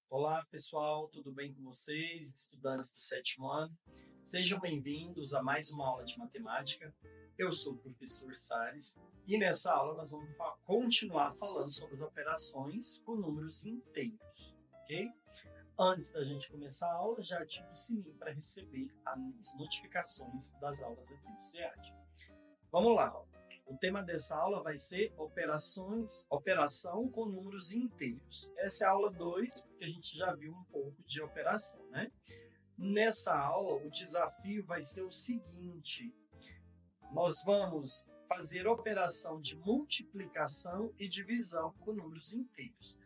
Olá, pessoal, tudo bem com vocês, estudantes do sétimo ano? Sejam bem-vindos a mais uma aula de matemática. Eu sou o professor Salles e nessa aula nós vamos continuar falando sobre as operações com números inteiros, ok? Antes da gente começar a aula, já ative o sininho para receber as notificações das aulas aqui do SEAD. Vamos lá. O tema dessa aula vai ser operação com números inteiros. Essa é a aula 2, porque a gente já viu um pouco de operação, né? Nessa aula, o desafio vai ser o seguinte: nós vamos fazer operação de multiplicação e divisão com números inteiros.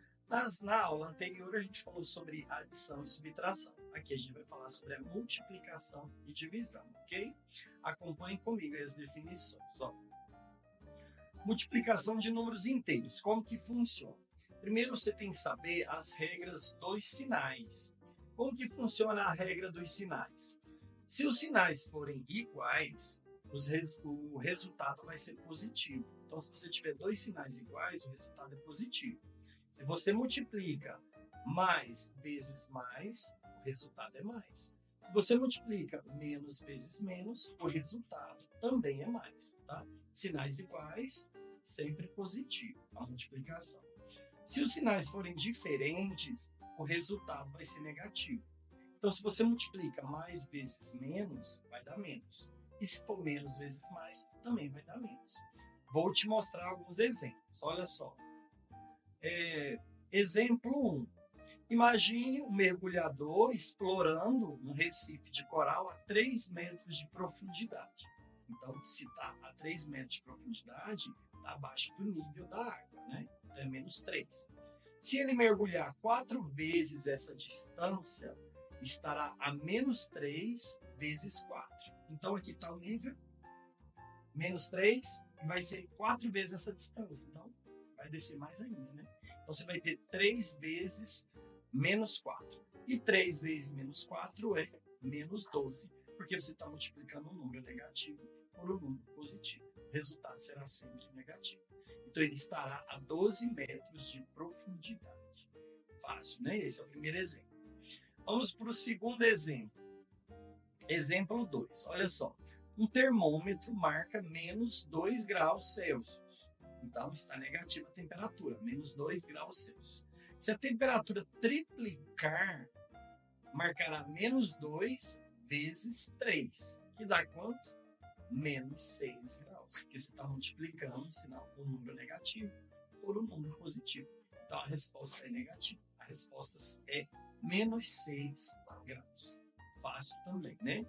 Na aula anterior, a gente falou sobre adição e subtração. Aqui a gente vai falar sobre a multiplicação e divisão, ok? Acompanhe comigo as definições. Ó. Multiplicação de números inteiros. Como que funciona? Primeiro você tem que saber as regras dos sinais. Como que funciona a regra dos sinais? Se os sinais forem iguais, o resultado vai ser positivo. Então, se você tiver dois sinais iguais, o resultado é positivo. Se você multiplica mais vezes mais, o resultado é mais. Se você multiplica menos vezes menos, o resultado também é mais. Tá? Sinais iguais, sempre positivo, a multiplicação. Se os sinais forem diferentes, o resultado vai ser negativo. Então, se você multiplica mais vezes menos, vai dar menos. E se for menos vezes mais, também vai dar menos. Vou te mostrar alguns exemplos. Olha só. Exemplo 1. Imagine um mergulhador explorando um recife de coral a 3 metros de profundidade. Então, se está a 3 metros de profundidade, está abaixo do nível da água, né? Então, é menos 3. Se ele mergulhar 4 vezes essa distância, estará a menos 3 vezes 4. Então, aqui está o nível, menos 3, e vai ser 4 vezes essa distância. Então, vai descer mais ainda, né? Então, você vai ter 3 vezes menos 4. E 3 vezes menos 4 é menos 12, porque você está multiplicando um número negativo por um número positivo. O resultado será sempre negativo. Então, ele estará a 12 metros de profundidade. Fácil, né? Esse é o primeiro exemplo. Vamos para o segundo exemplo. Exemplo 2. Olha só. Um termômetro marca menos 2 graus Celsius. Então, está negativa a temperatura, menos 2 graus Celsius. Se a temperatura triplicar, marcará menos 2 vezes 3, que dá quanto? Menos 6 graus, porque você está multiplicando um número negativo por um número positivo. Então, a resposta é negativa. A resposta é menos 6 graus. Fácil também, né?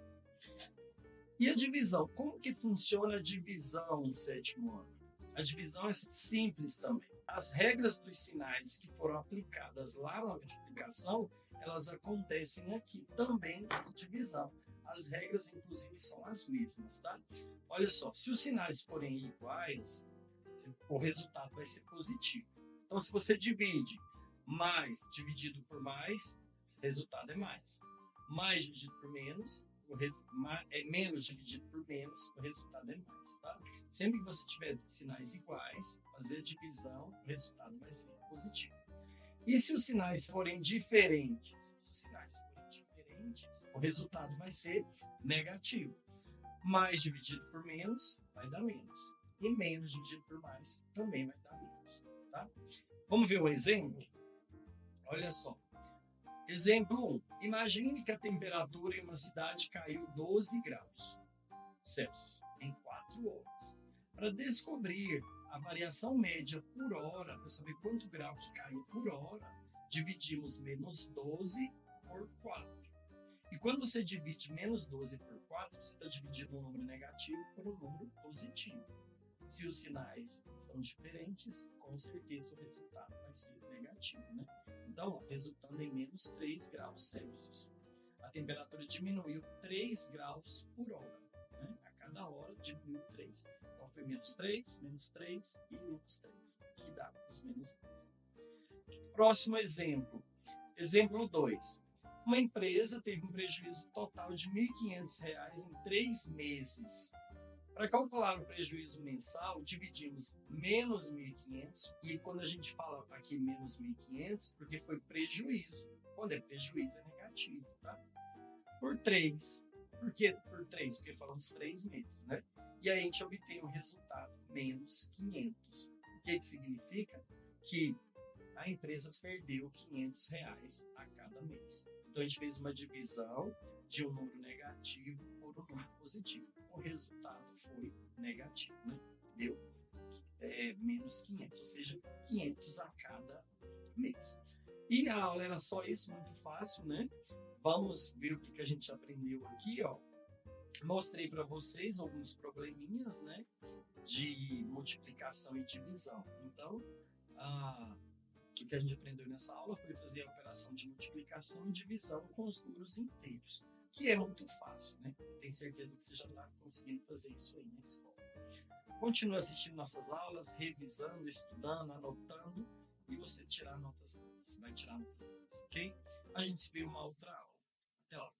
E a divisão? Como que funciona a divisão no sétimo ano? A divisão é simples também. As regras dos sinais que foram aplicadas lá na multiplicação, elas acontecem aqui também na divisão. As regras, inclusive, são as mesmas, tá? Olha só, se os sinais forem iguais, o resultado vai ser positivo. Então, se você divide mais dividido por mais, o resultado é mais. Mais dividido por menos, menos dividido por menos, o resultado é mais, tá? Sempre que você tiver sinais iguais, fazer a divisão, o resultado vai ser positivo. E se os sinais forem diferentes? O resultado vai ser negativo. Mais dividido por menos, vai dar menos. E menos dividido por mais, também vai dar menos, tá? Vamos ver o exemplo? Olha só. Exemplo 1. Imagine que a temperatura em uma cidade caiu 12 graus Celsius em 4 horas. Para descobrir a variação média por hora, para saber quanto grau que caiu por hora, dividimos menos 12 por 4. E quando você divide menos 12 por 4, você está dividindo um número negativo por um número positivo. Se os sinais são diferentes, com certeza o resultado vai ser negativo, né? Então, resultando em menos 3 graus Celsius. A temperatura diminuiu 3 graus por hora. Né? A cada hora diminuiu 3. Então, foi menos 3 e menos 3, que dá os menos 2. Próximo exemplo. Exemplo 2. Uma empresa teve um prejuízo total de R$ 1.500 em 3 meses. Para calcular o prejuízo mensal, dividimos menos 1.500, e quando a gente fala aqui menos 1.500, porque foi prejuízo. Quando é prejuízo, é negativo, tá? Por 3. Por que por 3? Porque falamos 3 meses, né? E aí a gente obtém o resultado, menos 500. O que significa? Que a empresa perdeu R$ 500 a cada mês. Então a gente fez uma divisão de um número negativo por um número positivo. O resultado foi negativo, né? Deu menos 500, ou seja, 500 a cada mês. E a aula era só isso, muito fácil, né? Vamos ver o que a gente aprendeu aqui, ó. Mostrei para vocês alguns probleminhas, né? De multiplicação e divisão. Então, o que a gente aprendeu nessa aula foi fazer a operação de multiplicação e divisão com os números inteiros, que é muito fácil, né? Tenho certeza que você já está conseguindo fazer isso aí na escola. Continue assistindo nossas aulas, revisando, estudando, anotando, e você tirar notas boas. Vai tirar notas boas, ok? A gente se vê em uma outra aula. Até lá.